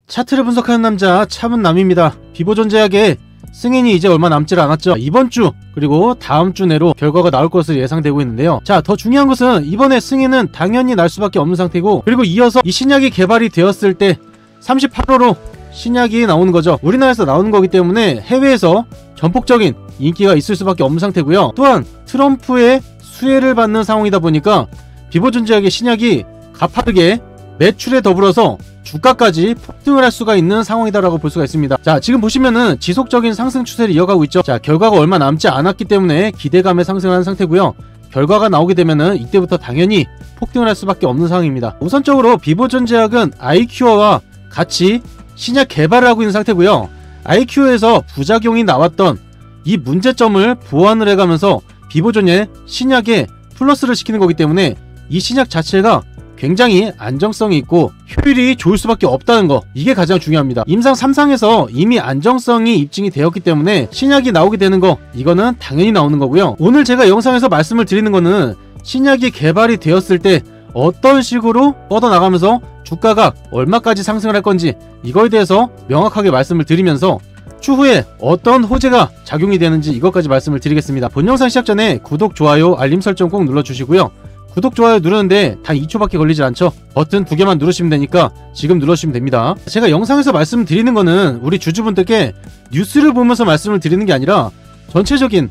차트를 분석하는 남자 차분남입니다. 비보존제약의 승인이 이제 얼마 남질 않았죠. 이번주 그리고 다음주 내로 결과가 나올 것으로 예상되고 있는데요. 자, 더 중요한 것은 이번에 승인은 당연히 날 수밖에 없는 상태고, 그리고 이어서 이 신약이 개발이 되었을 때 38호로 신약이 나오는 거죠. 우리나라에서 나오는 거기 때문에 해외에서 전폭적인 인기가 있을 수밖에 없는 상태고요. 또한 트럼프의 수혜를 받는 상황이다 보니까 비보존제약의 신약이 가파르게 매출에 더불어서 주가까지 폭등을 할 수가 있는 상황이다라고 볼 수가 있습니다. 자, 지금 보시면은 지속적인 상승 추세를 이어가고 있죠. 자, 결과가 얼마 남지 않았기 때문에 기대감에 상승하는 상태고요. 결과가 나오게 되면은 이때부터 당연히 폭등을 할 수밖에 없는 상황입니다. 우선적으로 비보존제약은 아이큐어와 같이 신약 개발을 하고 있는 상태고요. 아이큐어에서 부작용이 나왔던 이 문제점을 보완을 해가면서 비보존의 신약에 플러스를 시키는 거기 때문에 이 신약 자체가 굉장히 안정성이 있고 효율이 좋을 수밖에 없다는 거, 이게 가장 중요합니다. 임상 3상에서 이미 안정성이 입증이 되었기 때문에 신약이 나오게 되는 거, 이거는 당연히 나오는 거고요. 오늘 제가 영상에서 말씀을 드리는 거는 신약이 개발이 되었을 때 어떤 식으로 뻗어나가면서 주가가 얼마까지 상승을 할 건지, 이거에 대해서 명확하게 말씀을 드리면서 추후에 어떤 호재가 작용이 되는지 이것까지 말씀을 드리겠습니다. 본 영상 시작 전에 구독, 좋아요, 알림 설정 꼭 눌러주시고요. 구독, 좋아요 누르는데 단 2초밖에 걸리지 않죠? 버튼 2개만 누르시면 되니까 지금 눌러주시면 됩니다. 제가 영상에서 말씀드리는 거는 우리 주주분들께 뉴스를 보면서 말씀을 드리는 게 아니라 전체적인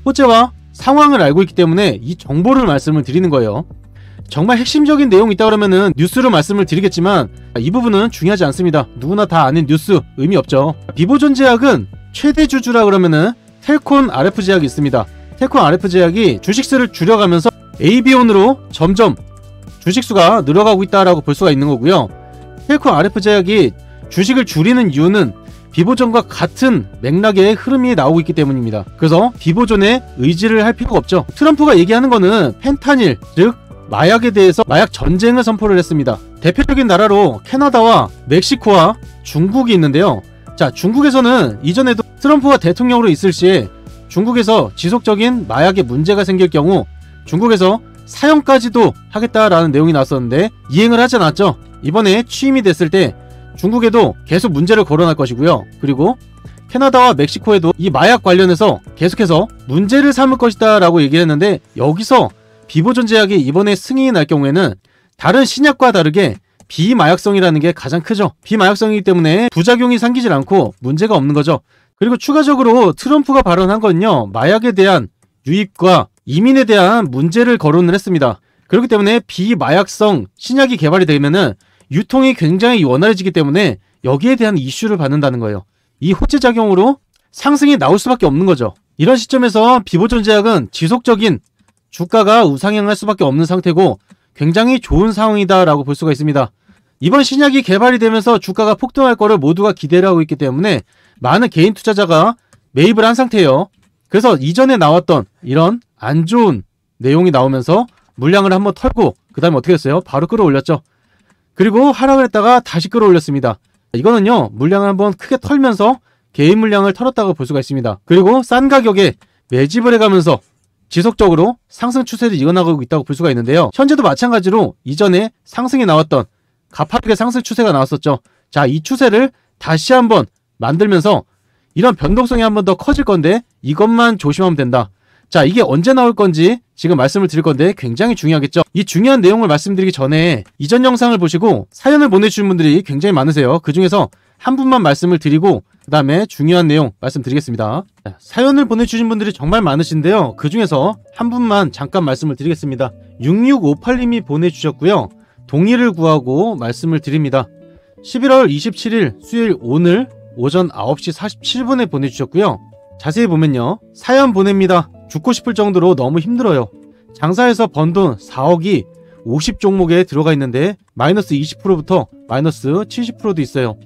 호재와 상황을 알고 있기 때문에 이 정보를 말씀을 드리는 거예요. 정말 핵심적인 내용이 있다 그러면은 뉴스로 말씀을 드리겠지만 이 부분은 중요하지 않습니다. 누구나 다 아는 뉴스, 의미 없죠. 비보존제약은 최대 주주라 그러면은 텔콘 RF제약이 있습니다. 텔콘 RF제약이 주식수를 줄여가면서 AB온으로 점점 주식수가 늘어가고 있다라고 볼 수가 있는 거고요. 텔콘 RF제약이 주식을 줄이는 이유는 비보존과 같은 맥락의 흐름이 나오고 있기 때문입니다. 그래서 비보존에 의지를 할 필요가 없죠. 트럼프가 얘기하는 거는 펜타닐, 즉 마약에 대해서 마약 전쟁을 선포를 했습니다. 대표적인 나라로 캐나다와 멕시코와 중국이 있는데요. 자, 중국에서는 이전에도 트럼프가 대통령으로 있을 시에 중국에서 지속적인 마약에 문제가 생길 경우 중국에서 사형까지도 하겠다라는 내용이 나왔었는데 이행을 하지 않았죠. 이번에 취임이 됐을 때 중국에도 계속 문제를 거론할 것이고요. 그리고 캐나다와 멕시코에도 이 마약 관련해서 계속해서 문제를 삼을 것이다 라고 얘기를 했는데, 여기서 비보존제약이 이번에 승인이 날 경우에는 다른 신약과 다르게 비마약성이라는 게 가장 크죠. 비마약성이기 때문에 부작용이 생기질 않고 문제가 없는 거죠. 그리고 추가적으로 트럼프가 발언한 건요, 마약에 대한 유입과 이민에 대한 문제를 거론을 했습니다. 그렇기 때문에 비마약성 신약이 개발이 되면은 유통이 굉장히 원활해지기 때문에 여기에 대한 이슈를 받는다는 거예요. 이 호재작용으로 상승이 나올 수밖에 없는 거죠. 이런 시점에서 비보존제약은 지속적인 주가가 우상향할 수밖에 없는 상태고 굉장히 좋은 상황이다 라고 볼 수가 있습니다. 이번 신약이 개발이 되면서 주가가 폭등할 거를 모두가 기대를 하고 있기 때문에 많은 개인 투자자가 매입을 한 상태예요. 그래서 이전에 나왔던 이런 안 좋은 내용이 나오면서 물량을 한번 털고 그 다음에 어떻게 했어요? 바로 끌어올렸죠. 그리고 하락을 했다가 다시 끌어올렸습니다. 이거는요, 물량을 한번 크게 털면서 개인 물량을 털었다고 볼 수가 있습니다. 그리고 싼 가격에 매집을 해가면서 지속적으로 상승 추세를 이어나가고 있다고 볼 수가 있는데요. 현재도 마찬가지로 이전에 상승이 나왔던 가파르게 상승 추세가 나왔었죠. 자, 이 추세를 다시 한번 만들면서 이런 변동성이 한 번 더 커질 건데 이것만 조심하면 된다. 자, 이게 언제 나올 건지 지금 말씀을 드릴 건데 굉장히 중요하겠죠. 이 중요한 내용을 말씀드리기 전에 이전 영상을 보시고 사연을 보내주신 분들이 굉장히 많으세요. 그 중에서 한 분만 말씀을 드리고 그 다음에 중요한 내용 말씀드리겠습니다. 사연을 보내주신 분들이 정말 많으신데요. 그 중에서 한 분만 잠깐 말씀을 드리겠습니다. 6658님이 보내주셨고요. 동의를 구하고 말씀을 드립니다. 11월 27일 수요일 오늘 오전 9시 47분에 보내주셨고요. 자세히 보면요, 사연 보냅니다. 죽고 싶을 정도로 너무 힘들어요. 장사해서 번 돈 4억이 50 종목에 들어가 있는데 마이너스 20%부터 마이너스 70%도 있어요.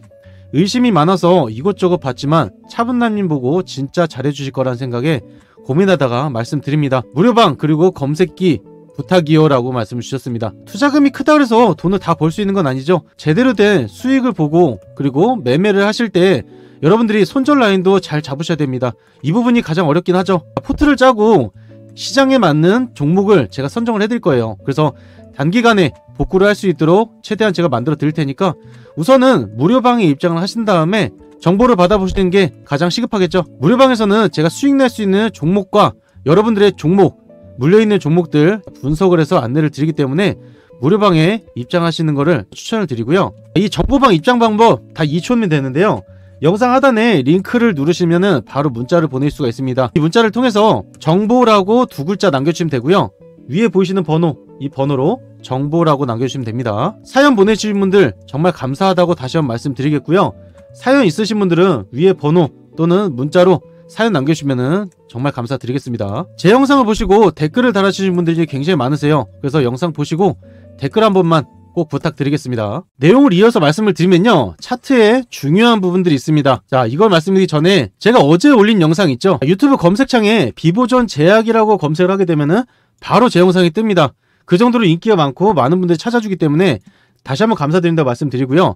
의심이 많아서 이것저것 봤지만 차분남님 보고 진짜 잘해주실 거란 생각에 고민하다가 말씀드립니다. 무료방 그리고 검색기 부탁이요 라고 말씀을 주셨습니다. 투자금이 크다 그래서 돈을 다 벌 수 있는 건 아니죠. 제대로 된 수익을 보고 그리고 매매를 하실 때 여러분들이 손절 라인도 잘 잡으셔야 됩니다. 이 부분이 가장 어렵긴 하죠. 포트를 짜고 시장에 맞는 종목을 제가 선정을 해드릴 거예요. 그래서 단기간에 복구를 할 수 있도록 최대한 제가 만들어 드릴 테니까 우선은 무료방에 입장을 하신 다음에 정보를 받아보시는 게 가장 시급하겠죠. 무료방에서는 제가 수익 낼 수 있는 종목과 여러분들의 종목, 물려있는 종목들 분석을 해서 안내를 드리기 때문에 무료방에 입장하시는 거를 추천을 드리고요. 이 정보방 입장 방법 다 2초면 되는데요. 영상 하단에 링크를 누르시면은 바로 문자를 보낼 수가 있습니다. 이 문자를 통해서 정보라고 2글자 남겨주시면 되고요. 위에 보이시는 번호, 이 번호로 정보라고 남겨주시면 됩니다. 사연 보내주신 분들 정말 감사하다고 다시 한번 말씀드리겠고요. 사연 있으신 분들은 위에 번호 또는 문자로 사연 남겨주시면은 정말 감사드리겠습니다. 제 영상을 보시고 댓글을 달아주신 분들이 굉장히 많으세요. 그래서 영상 보시고 댓글 한 번만 꼭 부탁드리겠습니다. 내용을 이어서 말씀을 드리면요, 차트에 중요한 부분들이 있습니다. 자, 이걸 말씀드리기 전에 제가 어제 올린 영상 있죠, 유튜브 검색창에 비보존 제약이라고 검색을 하게 되면은 바로 제 영상이 뜹니다. 그 정도로 인기가 많고 많은 분들이 찾아주기 때문에 다시 한번 감사드린다고 말씀드리고요.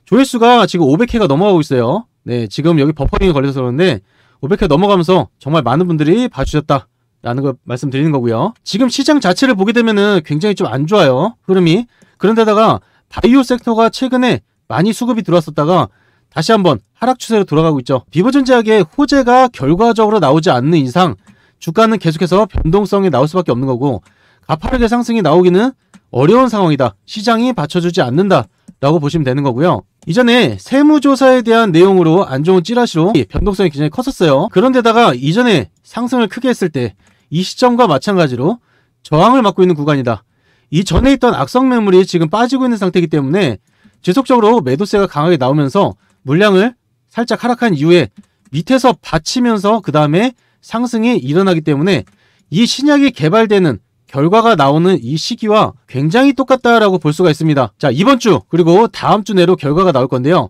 조회수가 지금 500회가 넘어가고 있어요. 네, 지금 여기 버퍼링이 걸려서 그러는데 500회 넘어가면서 정말 많은 분들이 봐주셨다 라는 걸 말씀드리는 거고요. 지금 시장 자체를 보게 되면은 굉장히 좀 안 좋아요, 흐름이. 그런데다가 바이오 섹터가 최근에 많이 수급이 들어왔었다가 다시 한번 하락 추세로 돌아가고 있죠. 비보존 제약의 호재가 결과적으로 나오지 않는 이상 주가는 계속해서 변동성이 나올 수밖에 없는 거고, 가파르게 상승이 나오기는 어려운 상황이다, 시장이 받쳐주지 않는다 라고 보시면 되는 거고요. 이전에 세무조사에 대한 내용으로 안 좋은 찌라시로 변동성이 굉장히 컸었어요. 그런데다가 이전에 상승을 크게 했을 때 이 시점과 마찬가지로 저항을 맞고 있는 구간이다. 이 전에 있던 악성 매물이 지금 빠지고 있는 상태이기 때문에 지속적으로 매도세가 강하게 나오면서 물량을 살짝 하락한 이후에 밑에서 받치면서 그 다음에 상승이 일어나기 때문에 이 신약이 개발되는 결과가 나오는 이 시기와 굉장히 똑같다라고 볼 수가 있습니다. 자, 이번 주 그리고 다음 주 내로 결과가 나올 건데요.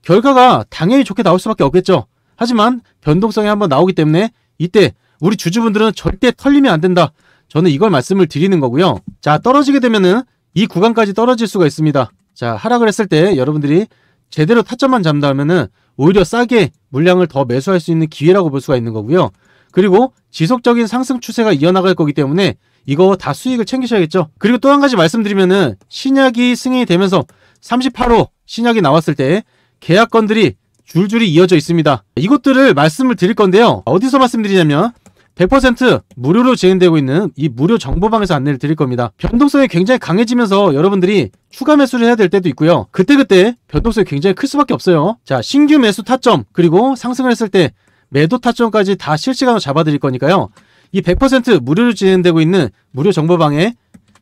결과가 당연히 좋게 나올 수밖에 없겠죠. 하지만 변동성이 한번 나오기 때문에 이때 우리 주주분들은 절대 털리면 안 된다, 저는 이걸 말씀을 드리는 거고요. 자, 떨어지게 되면은 이 구간까지 떨어질 수가 있습니다. 자, 하락을 했을 때 여러분들이 제대로 타점만 잡는다면은 오히려 싸게 물량을 더 매수할 수 있는 기회라고 볼 수가 있는 거고요. 그리고 지속적인 상승 추세가 이어나갈 거기 때문에 이거 다 수익을 챙기셔야겠죠. 그리고 또 한 가지 말씀드리면은 신약이 승인이 되면서 38호 신약이 나왔을 때 계약건들이 줄줄이 이어져 있습니다. 이것들을 말씀을 드릴 건데요. 어디서 말씀드리냐면 100% 무료로 진행되고 있는 이 무료 정보방에서 안내를 드릴 겁니다. 변동성이 굉장히 강해지면서 여러분들이 추가 매수를 해야 될 때도 있고요. 그때 변동성이 굉장히 클 수밖에 없어요. 자, 신규 매수 타점 그리고 상승을 했을 때 매도 타점까지 다 실시간으로 잡아드릴 거니까요. 이 100% 무료로 진행되고 있는 무료 정보방에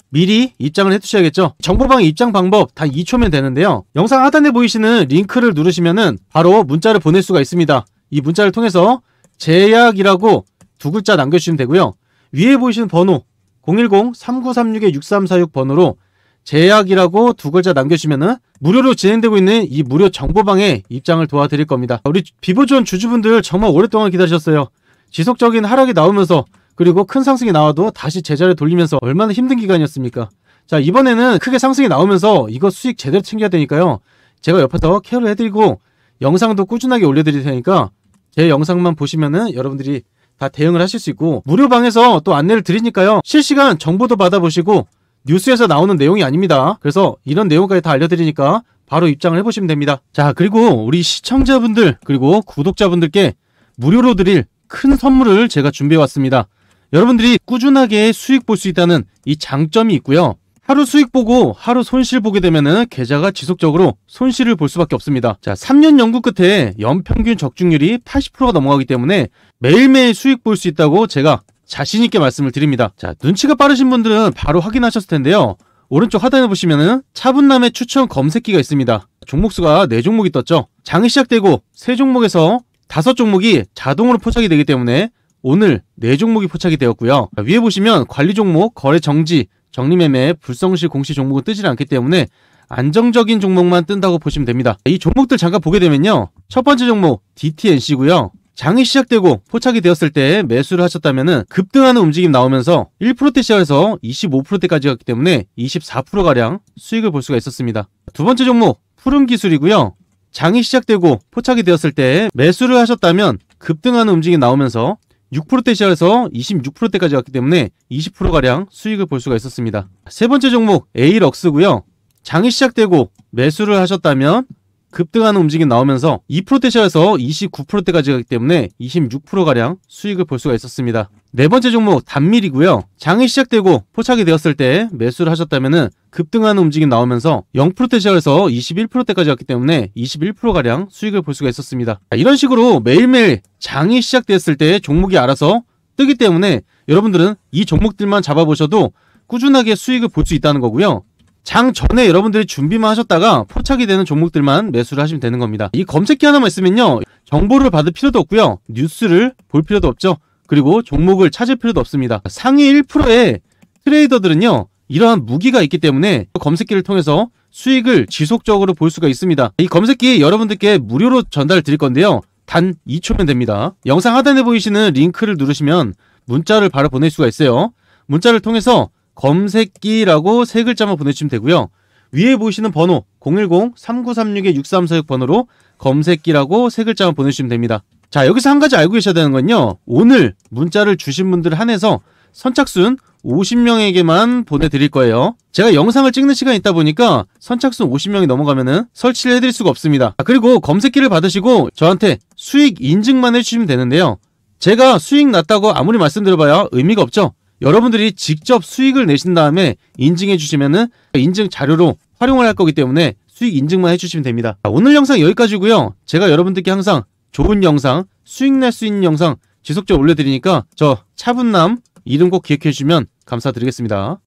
미리 입장을 해두셔야겠죠. 정보방 입장 방법 다 2초면 되는데요. 영상 하단에 보이시는 링크를 누르시면은 바로 문자를 보낼 수가 있습니다. 이 문자를 통해서 제약이라고 2글자 남겨주시면 되고요. 위에 보이시는 번호 010-3936-6346 번호로 제약이라고 2글자 남겨주시면은 무료로 진행되고 있는 이 무료 정보방에 입장을 도와드릴 겁니다. 우리 비보존 주주분들 정말 오랫동안 기다리셨어요. 지속적인 하락이 나오면서 그리고 큰 상승이 나와도 다시 제자리에 돌리면서 얼마나 힘든 기간이었습니까? 자, 이번에는 크게 상승이 나오면서 이거 수익 제대로 챙겨야 되니까요. 제가 옆에서 케어를 해드리고 영상도 꾸준하게 올려드릴 테니까 제 영상만 보시면은 여러분들이 다 대응을 하실 수 있고, 무료방에서 또 안내를 드리니까요. 실시간 정보도 받아보시고 뉴스에서 나오는 내용이 아닙니다. 그래서 이런 내용까지 다 알려드리니까 바로 입장을 해보시면 됩니다. 자, 그리고 우리 시청자분들 그리고 구독자분들께 무료로 드릴 큰 선물을 제가 준비해왔습니다. 여러분들이 꾸준하게 수익 볼 수 있다는 이 장점이 있고요. 하루 수익 보고 하루 손실 보게 되면은 계좌가 지속적으로 손실을 볼 수밖에 없습니다. 자, 3년 연구 끝에 연평균 적중률이 80%가 넘어가기 때문에 매일매일 수익 볼 수 있다고 제가 자신있게 말씀을 드립니다. 자, 눈치가 빠르신 분들은 바로 확인하셨을 텐데요. 오른쪽 하단에 보시면은 차분남의 추천 검색기가 있습니다. 종목수가 4종목이 떴죠. 장이 시작되고 3종목에서 5종목이 자동으로 포착이 되기 때문에 오늘 4종목이 포착이 되었고요. 자, 위에 보시면 관리 종목, 거래 정지, 정리매매, 불성실 공시 종목은 뜨지 않기 때문에 안정적인 종목만 뜬다고 보시면 됩니다. 이 종목들 잠깐 보게 되면요. 첫 번째 종목 DTNC고요. 장이 시작되고 포착이 되었을 때 매수를 하셨다면 급등하는 움직임 나오면서 1%대 시작해서 25%대까지 갔기 때문에 24%가량 수익을 볼 수가 있었습니다. 두 번째 종목 푸른기술이고요. 장이 시작되고 포착이 되었을 때 매수를 하셨다면 급등하는 움직임이 나오면서 6%대 시작해서 26%대까지 갔기 때문에 20%가량 수익을 볼 수가 있었습니다. 세 번째 종목 에이럭스고요. 장이 시작되고 매수를 하셨다면 급등하는 움직임 나오면서 2%대 시작해서 29%대까지 가기 때문에 26%가량 수익을 볼 수가 있었습니다. 네 번째 종목 단밀이고요. 장이 시작되고 포착이 되었을 때 매수를 하셨다면 급등하는 움직임 나오면서 0%대 시작해서 21%대까지 갔기 때문에 21%가량 수익을 볼 수가 있었습니다. 이런 식으로 매일매일 장이 시작되었을 때 종목이 알아서 뜨기 때문에 여러분들은 이 종목들만 잡아보셔도 꾸준하게 수익을 볼 수 있다는 거고요. 장 전에 여러분들이 준비만 하셨다가 포착이 되는 종목들만 매수를 하시면 되는 겁니다. 이 검색기 하나만 있으면요, 정보를 받을 필요도 없고요, 뉴스를 볼 필요도 없죠. 그리고 종목을 찾을 필요도 없습니다. 상위 1%의 트레이더들은요, 이러한 무기가 있기 때문에 검색기를 통해서 수익을 지속적으로 볼 수가 있습니다. 이 검색기 여러분들께 무료로 전달 드릴 건데요, 단 2초면 됩니다. 영상 하단에 보이시는 링크를 누르시면 문자를 바로 보낼 수가 있어요. 문자를 통해서 검색기라고 세 글자만 보내주시면 되고요. 위에 보이시는 번호 010-3936-6346 번호로 검색기라고 세 글자만 보내주시면 됩니다. 자, 여기서 한 가지 알고 계셔야 되는 건요, 오늘 문자를 주신 분들을 한해서 선착순 50명에게만 보내드릴 거예요. 제가 영상을 찍는 시간이 있다 보니까 선착순 50명이 넘어가면은 설치를 해드릴 수가 없습니다. 그리고 검색기를 받으시고 저한테 수익 인증만 해주시면 되는데요, 제가 수익 났다고 아무리 말씀드려봐야 의미가 없죠. 여러분들이 직접 수익을 내신 다음에 인증해 주시면은 인증 자료로 활용을 할 거기 때문에 수익 인증만 해주시면 됩니다. 오늘 영상 여기까지고요. 제가 여러분들께 항상 좋은 영상, 수익 낼 수 있는 영상 지속적으로 올려드리니까 저 차분남 이름 꼭 기억해 주시면 감사드리겠습니다.